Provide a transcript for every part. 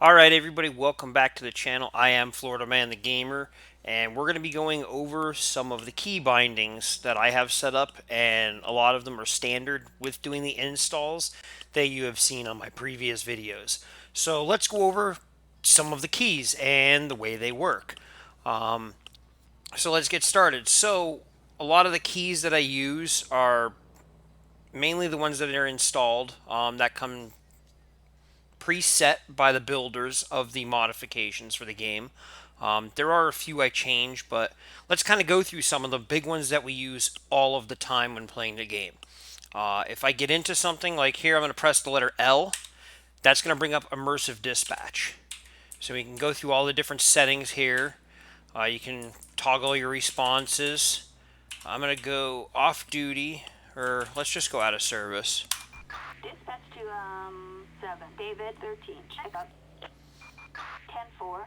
Alright everybody, welcome back to the channel. I am Florida Man the Gamer, and we're going to be going over some of the key bindings that I have set up, and a lot of them are standard with doing the installs that you have seen on my previous videos. So let's go over some of the keys and the way they work. So let's get started. So a lot of the keys that I use are mainly the ones that are installed, that come preset by the builders of the modifications for the game. There are a few I change, but let's kind of go through some of the big ones that we use all of the time when playing the game. If I get into something like here, I'm going to press the letter L. That's going to bring up immersive dispatch. So we can go through all the different settings here. You can toggle your responses. I'm going to go off duty, or let's just go out of service. Dispatch to 7. David 13. Check up. 10-4,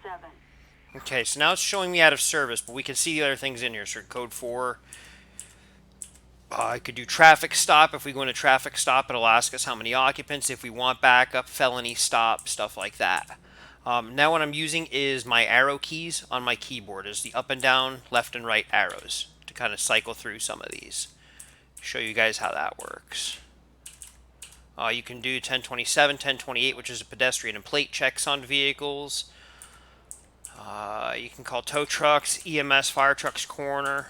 10-7. Okay, so now it's showing me out of service, but we can see the other things in here. So code 4. I could do traffic stop. If we go into traffic stop, it'll ask us how many occupants. If we want backup, felony stop, stuff like that. Now what I'm using is my arrow keys on my keyboard. Is the up and down, left and right arrows to kind of cycle through some of these. Show you guys how that works. You can do 1027, 1028, which is a pedestrian and plate checks on vehicles. You can call tow trucks, EMS, fire trucks, coroner.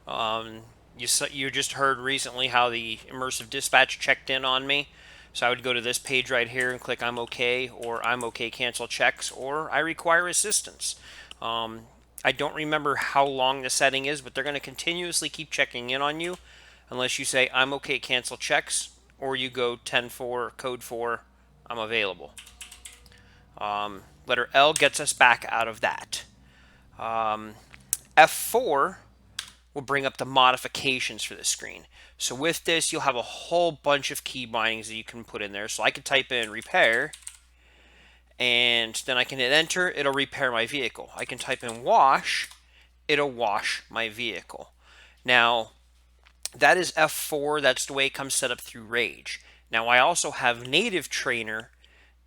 You just heard recently how the immersive dispatch checked in on me. So I would go to this page right here and click I'm okay, or I'm okay, cancel checks, or I require assistance. I don't remember how long the setting is, but they're going to continuously keep checking in on you unless you say I'm okay, cancel checks, or you go 10-4, code 4, I'm available. Letter L gets us back out of that. F4 will bring up the modifications for the screen. So with this, you'll have a whole bunch of key bindings that you can put in there. So I can type in repair, and then I can hit enter. It'll repair my vehicle. I can type in wash. It'll wash my vehicle. Now, that is F4. That's the way it comes set up through Rage. Now, I also have native trainer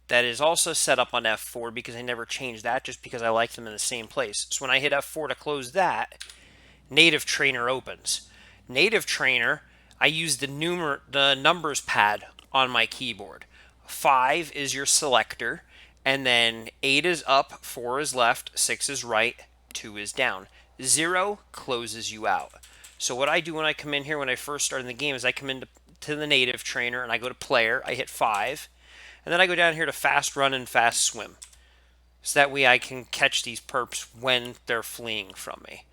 that is also set up on F4 because I never changed that, just because I like them in the same place. So when I hit F4 to close that, native trainer opens. Native trainer, I use the numbers pad on my keyboard. 5 is your selector, and then 8 is up, 4 is left, 6 is right, 2 is down. 0 closes you out. So what I do when I come in here, when I first start in the game, is I come into the native trainer and I go to player, I hit 5, and then I go down here to fast run and fast swim. So that way I can catch these perps when they're fleeing from me.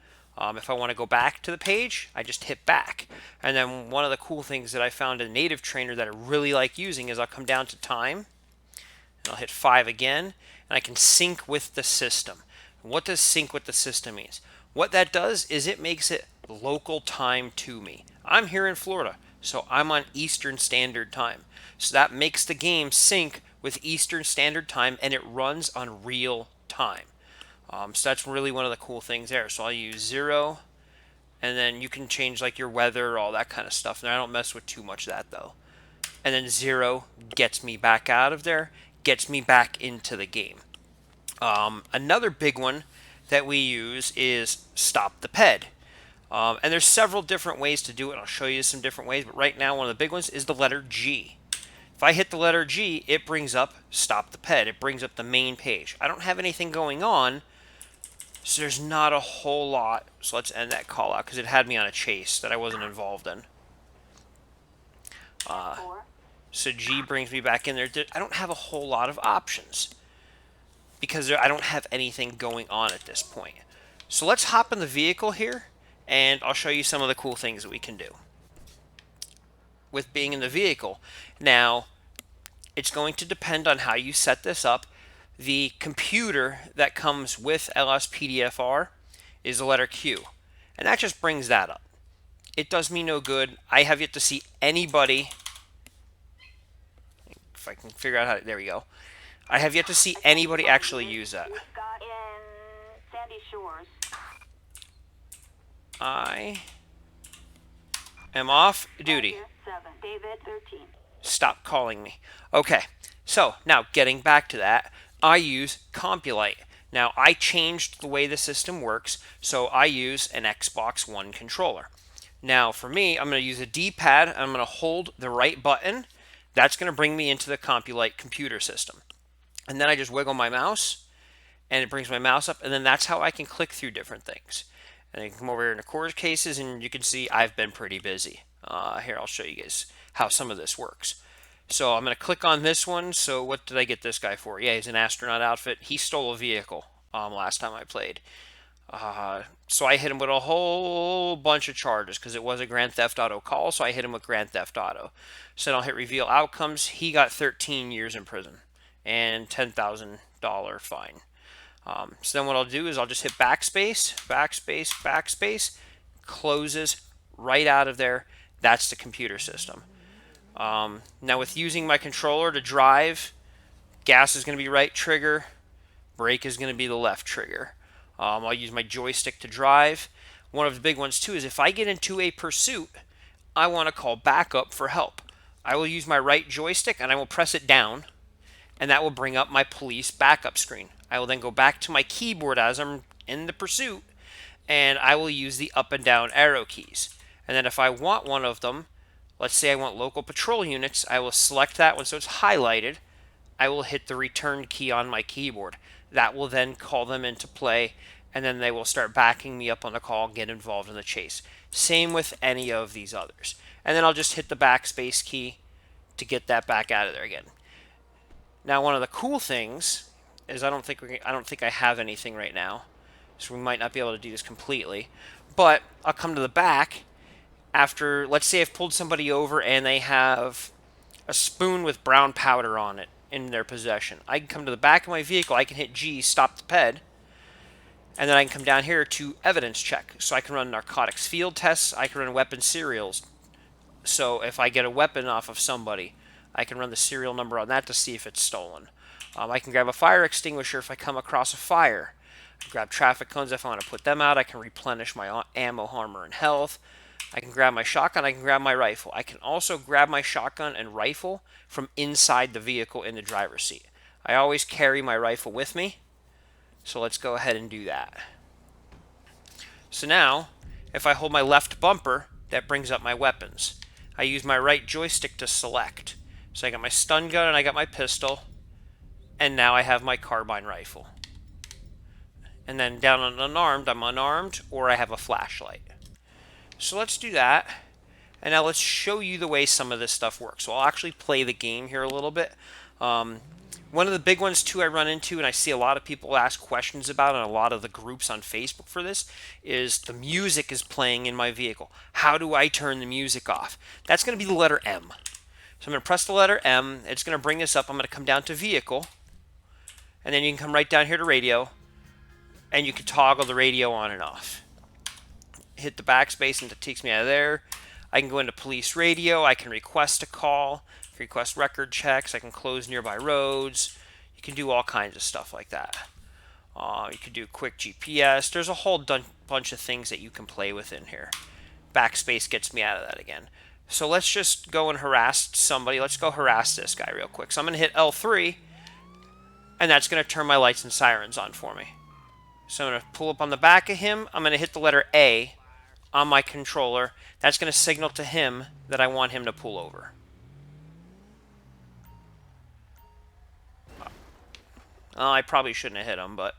If I want to go back to the page, I just hit back. And then one of the cool things that I found in native trainer that I really like using is I'll come down to time, and I'll hit 5 again, and I can sync with the system. What does sync with the system mean? What that does is it makes it local time to me. I'm here in Florida, so I'm on Eastern Standard Time. So that makes the game sync with Eastern Standard Time, and it runs on real time. So that's really one of the cool things there. So I'll use 0, and then you can change like your weather, all that kind of stuff. And I don't mess with too much of that though. And then 0 gets me back out of there, gets me back into the game. Another big one that we use is stop the ped. And there's several different ways to do it. I'll show you some different ways, but right now one of the big ones is the letter G. If I hit the letter G, it brings up stop the ped. It brings up the main page. I don't have anything going on, so there's not a whole lot. So let's end that call out because it had me on a chase that I wasn't involved in. So G brings me back in there. I don't have a whole lot of options because I don't have anything going on at this point. So let's hop in the vehicle here, and I'll show you some of the cool things that we can do with being in the vehicle. Now, it's going to depend on how you set this up. The computer that comes with LSPDFR is the letter Q, and that just brings that up. It does me no good. I have yet to see anybody, if I can figure out how to, there we go. I have yet to see anybody actually use that. I am off duty. David 13. Stop calling me. Okay, so now getting back to that, I use Compulite. Now I changed the way the system works, so I use an Xbox One controller. Now for me, I'm going to use a D-pad, and I'm going to hold the right button. That's going to bring me into the Compulite computer system. And then I just wiggle my mouse, and it brings my mouse up, and then that's how I can click through different things. And I can come over here into course cases, and you can see I've been pretty busy. Here, I'll show you guys how some of this works. So I'm going to click on this one. So what did I get this guy for? Yeah, he's an astronaut outfit. He stole a vehicle last time I played. So I hit him with a whole bunch of charges because it was a Grand Theft Auto call. So I hit him with Grand Theft Auto. So then I'll hit reveal outcomes. He got 13 years in prison and $10,000 fine. So then what I'll do is I'll just hit backspace, backspace, backspace, closes right out of there. That's the computer system. Now with using my controller to drive, gas is going to be right trigger, brake is going to be the left trigger. I'll use my joystick to drive. One of the big ones too is if I get into a pursuit, I want to call backup for help. I will use my right joystick and I will press it down, and that will bring up my police backup screen. I will then go back to my keyboard as I'm in the pursuit, and I will use the up and down arrow keys. And then if I want one of them, let's say I want local patrol units, I will select that one so it's highlighted. I will hit the return key on my keyboard. That will then call them into play, and then they will start backing me up on the call and get involved in the chase. Same with any of these others. And then I'll just hit the backspace key to get that back out of there again. Now, one of the cool things is I don't think I have anything right now, so we might not be able to do this completely. But I'll come to the back after, let's say I've pulled somebody over and they have a spoon with brown powder on it in their possession. I can come to the back of my vehicle, I can hit G, stop the ped, and then I can come down here to evidence check. So I can run narcotics field tests, I can run weapon serials. So if I get a weapon off of somebody, I can run the serial number on that to see if it's stolen. I can grab a fire extinguisher if I come across a fire. I can grab traffic cones if I want to put them out. I can replenish my ammo, armor, and health. I can grab my shotgun. I can grab my rifle. I can also grab my shotgun and rifle from inside the vehicle in the driver's seat. I always carry my rifle with me, so let's go ahead and do that. So now, if I hold my left bumper, that brings up my weapons. I use my right joystick to select. So I got my stun gun and I got my pistol, and now I have my carbine rifle. And then down on unarmed, I'm unarmed, or I have a flashlight. So let's do that. And now let's show you the way some of this stuff works. So I'll actually play the game here a little bit. One of the big ones too I run into, and I see a lot of people ask questions about in a lot of the groups on Facebook for this, is the music is playing in my vehicle. How do I turn the music off? That's going to be the letter M. So I'm going to press the letter M. It's going to bring this up. I'm going to come down to vehicle, and then you can come right down here to radio, and you can toggle the radio on and off. Hit the backspace and it takes me out of there. I can go into police radio. I can request a call, request record checks. I can close nearby roads. You can do all kinds of stuff like that. You can do quick GPS. There's a whole bunch of things that you can play with in here. Backspace gets me out of that again. So let's just go and harass somebody. Let's go harass this guy real quick. So I'm going to hit L3, and that's going to turn my lights and sirens on for me. So I'm going to pull up on the back of him. I'm going to hit the letter A on my controller. That's going to signal to him that I want him to pull over. I probably shouldn't have hit him, but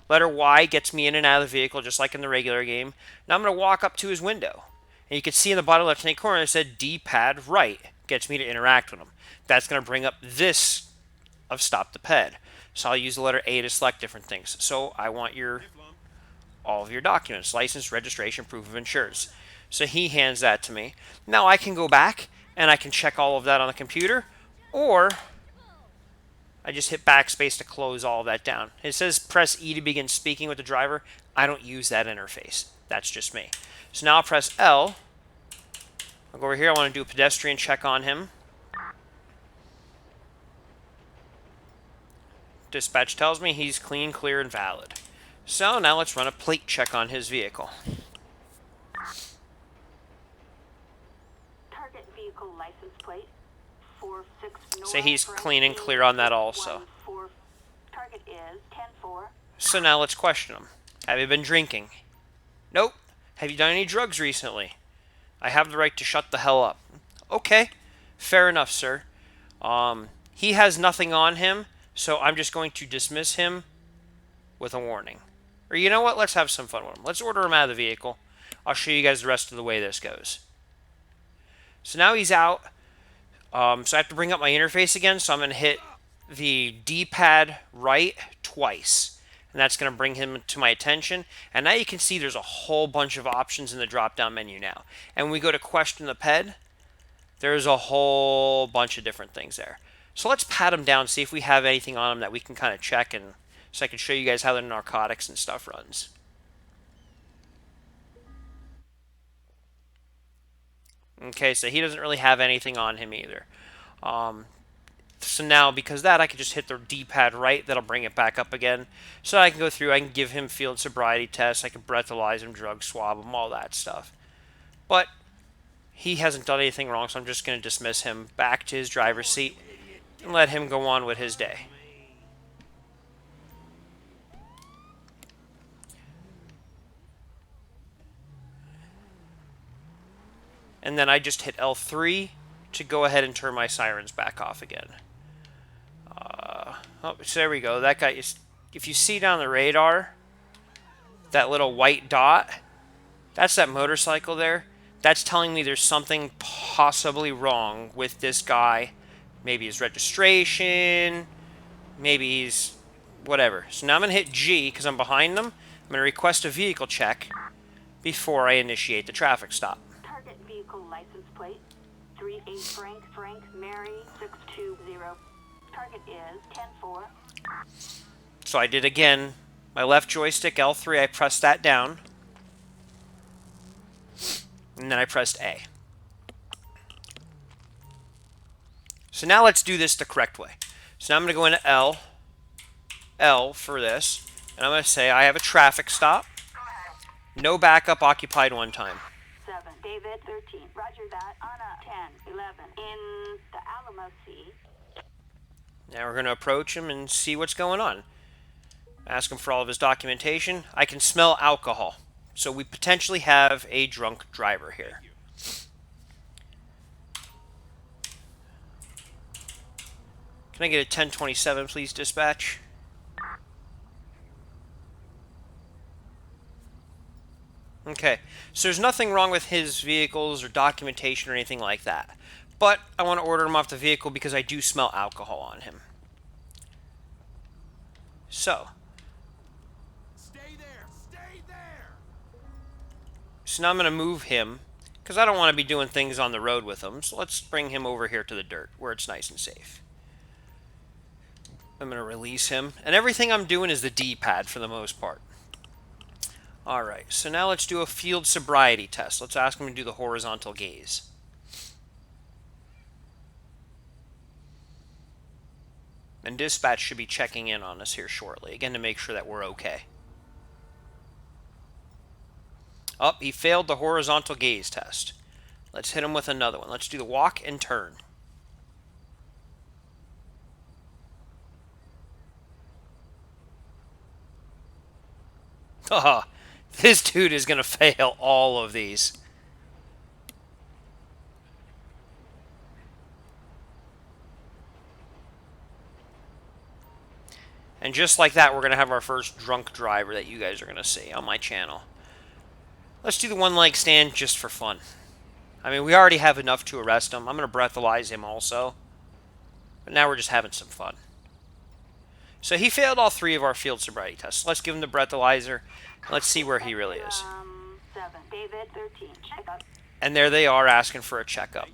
letter Y gets me in and out of the vehicle just like in the regular game. Now I'm going to walk up to his window. And you can see in the bottom left-hand corner it said D-pad right. Gets me to interact with him. That's going to bring up this of stop the ped. So I'll use the letter A to select different things. So I want all of your documents, license, registration, proof of insurance. So he hands that to me. Now I can go back and I can check all of that on the computer, or I just hit backspace to close all of that down. It says press E to begin speaking with the driver. I don't use that interface. That's just me. So now I'll press L. I'll go over here. I want to do a pedestrian check on him. Dispatch tells me he's clean, clear, and valid. So now let's run a plate check on his vehicle. Target vehicle license plate 10-4, 6 So he's north, clean and right, clear on that also. 8-1-4. Target is 10-4. So now let's question him. Have you been drinking? Nope. Have you done any drugs recently? I have the right to shut the hell up. Okay, fair enough, sir. He has nothing on him, so I'm just going to dismiss him with a warning. Or you know what? Let's have some fun with him. Let's order him out of the vehicle. I'll show you guys the rest of the way this goes. So now he's out. So I have to bring up my interface again. So I'm going to hit the D-pad right twice. And that's going to bring him to my attention. And now you can see there's a whole bunch of options in the drop-down menu now. And when we go to question the ped, there's a whole bunch of different things there. So let's pat him down, see if we have anything on him that we can kind of check, and so I can show you guys how the narcotics and stuff runs. Okay, so he doesn't really have anything on him either. So now, because of that, I can just hit the D-pad right. That'll bring it back up again. So I can go through, I can give him field sobriety tests, I can breathalyze him, drug swab him, all that stuff. But he hasn't done anything wrong, so I'm just going to dismiss him back to his driver's seat and let him go on with his day. And then I just hit L3 to go ahead and turn my sirens back off again. So there we go. That guy is. If you see down the radar, that little white dot, that's that motorcycle there. That's telling me there's something possibly wrong with this guy. Maybe his registration, maybe he's whatever. So now I'm going to hit G because I'm behind them. I'm going to request a vehicle check before I initiate the traffic stop. Target vehicle license plate 38 Frank Mary 620. Target is 10-4. So I did again. My left joystick L3, I pressed that down. And then I pressed A. So now let's do this the correct way. So now I'm going to go into L for this. And I'm going to say I have a traffic stop. No backup, occupied one time. 7, David 13. Roger that. Anna 10, 11. In the Alamo Sea. Now we're going to approach him and see what's going on. Ask him for all of his documentation. I can smell alcohol. So we potentially have a drunk driver here. Can I get a 1027, please, dispatch? Okay, so there's nothing wrong with his vehicles or documentation or anything like that. But I want to order him off the vehicle because I do smell alcohol on him. So. Stay there! So now I'm going to move him because I don't want to be doing things on the road with him. So let's bring him over here to the dirt where it's nice and safe. I'm going to release him. And everything I'm doing is the D-pad for the most part. Alright, so now let's do a field sobriety test. Let's ask him to do the horizontal gaze. And dispatch should be checking in on us here shortly, again to make sure that we're okay. Oh, he failed the horizontal gaze test. Let's hit him with another one. Let's do the walk and turn. Haha. This dude is going to fail all of these. And just like that, we're going to have our first drunk driver that you guys are going to see on my channel. Let's do the one leg stand just for fun. I mean, we already have enough to arrest him. I'm going to breathalyze him also. But now we're just having some fun. So he failed all 3 of our field sobriety tests. Let's give him the breathalyzer. Let's see where he really is. 7, David 13. Check up. And there they are asking for a checkup.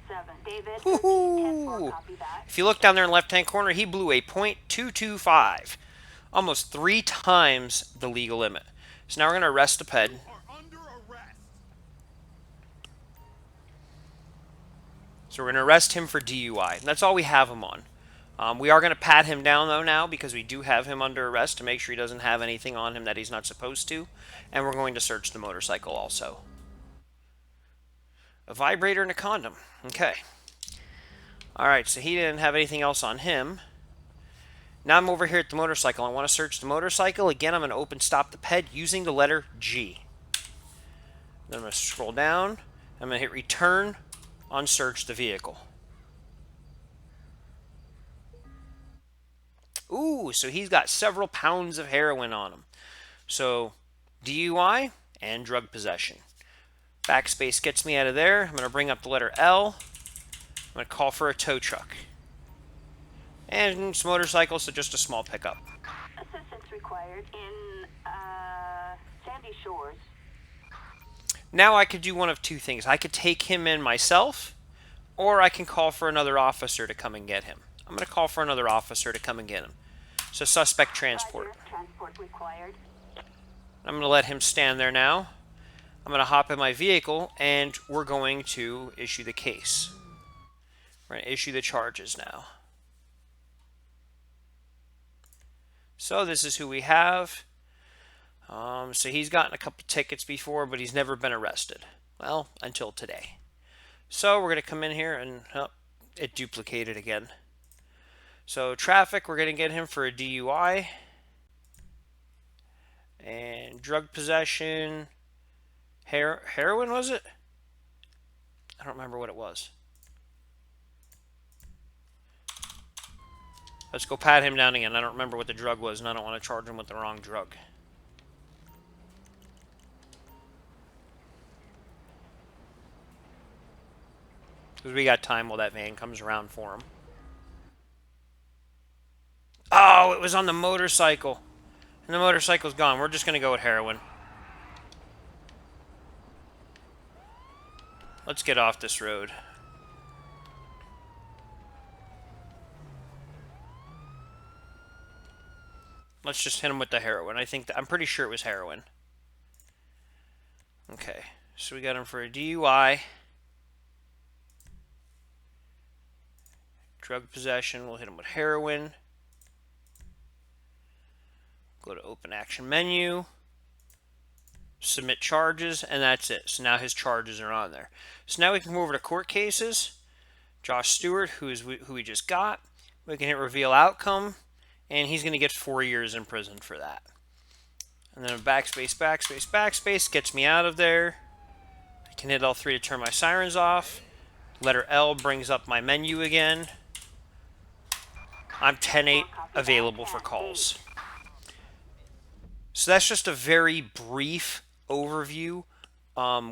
7, David 13. 10-4. Copy that. If you look down there in the left-hand corner, he blew a .225. Almost 3 times the legal limit. So now we're going to arrest the ped. So we're going to arrest him for DUI. That's all we have him on. We are going to pat him down, though, now, because we do have him under arrest to make sure he doesn't have anything on him that he's not supposed to. And we're going to search the motorcycle also. A vibrator and a condom. Okay. Alright, so he didn't have anything else on him. Now I'm over here at the motorcycle. I want to search the motorcycle. Again, I'm going to open stop the ped using the letter G. Then I'm going to scroll down. I'm going to hit return on search the vehicle. Ooh, so he's got several pounds of heroin on him. So DUI and drug possession. Backspace gets me out of there. I'm going to bring up the letter L. I'm going to call for a tow truck. And it's motorcycle, so just a small pickup. Assistance required in, Sandy Shores. Now I could do one of two things. I could take him in myself, or I can call for another officer to come and get him. I'm going to call for another officer to come and get him. So suspect transport. Roger, transport required. I'm going to let him stand there now. I'm going to hop in my vehicle, and we're going to issue the case. We're going to issue the charges now. So this is who we have. So he's gotten a couple tickets before, but he's never been arrested. Well, until today. So we're going to come in here and it duplicated again. So traffic, we're going to get him for a DUI. And drug possession. Heroin, was it? I don't remember what it was. Let's go pat him down again. I don't remember what the drug was, and I don't want to charge him with the wrong drug. Because we got time while that van comes around for him. Oh, it was on the motorcycle. And the motorcycle's gone. We're just going to go with heroin. Let's get off this road. Let's just hit him with the heroin. I'm pretty sure it was heroin. Okay, so we got him for a DUI. Drug possession, we'll hit him with heroin. Go to open action menu. Submit charges, and that's it. So now his charges are on there. So now we can move over to court cases. Josh Stewart, who we just got. We can hit reveal outcome, and he's going to get 4 years in prison for that. And then backspace, backspace, backspace gets me out of there. I can hit L3 to turn my sirens off. Letter L brings up my menu again. I'm 10-8 available for calls. So that's just a very brief overview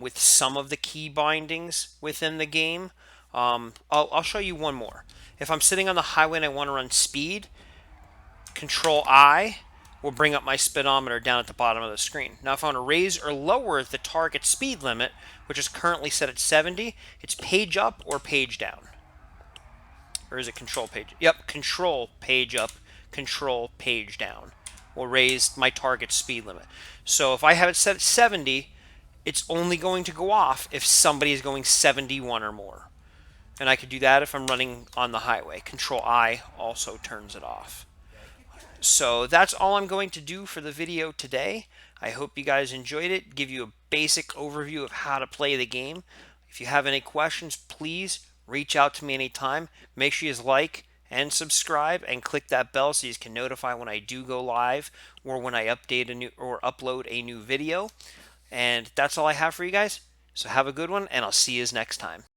with some of the key bindings within the game. I'll show you one more. If I'm sitting on the highway and I want to run speed, Control I will bring up my speedometer down at the bottom of the screen. Now if I want to raise or lower the target speed limit, which is currently set at 70, it's page up or page down. Or is it control page? Yep, control page up, control page down will raise my target speed limit. So if I have it set at 70, it's only going to go off if somebody is going 71 or more. And I could do that if I'm running on the highway. Control I also turns it off. So that's all I'm going to do for the video today. I hope you guys enjoyed it. Give you a basic overview of how to play the game. If you have any questions, please reach out to me anytime. Make sure you like and subscribe and click that bell so you can notify when I do go live or when I upload a new video. And that's all I have for you guys. So have a good one, and I'll see you next time.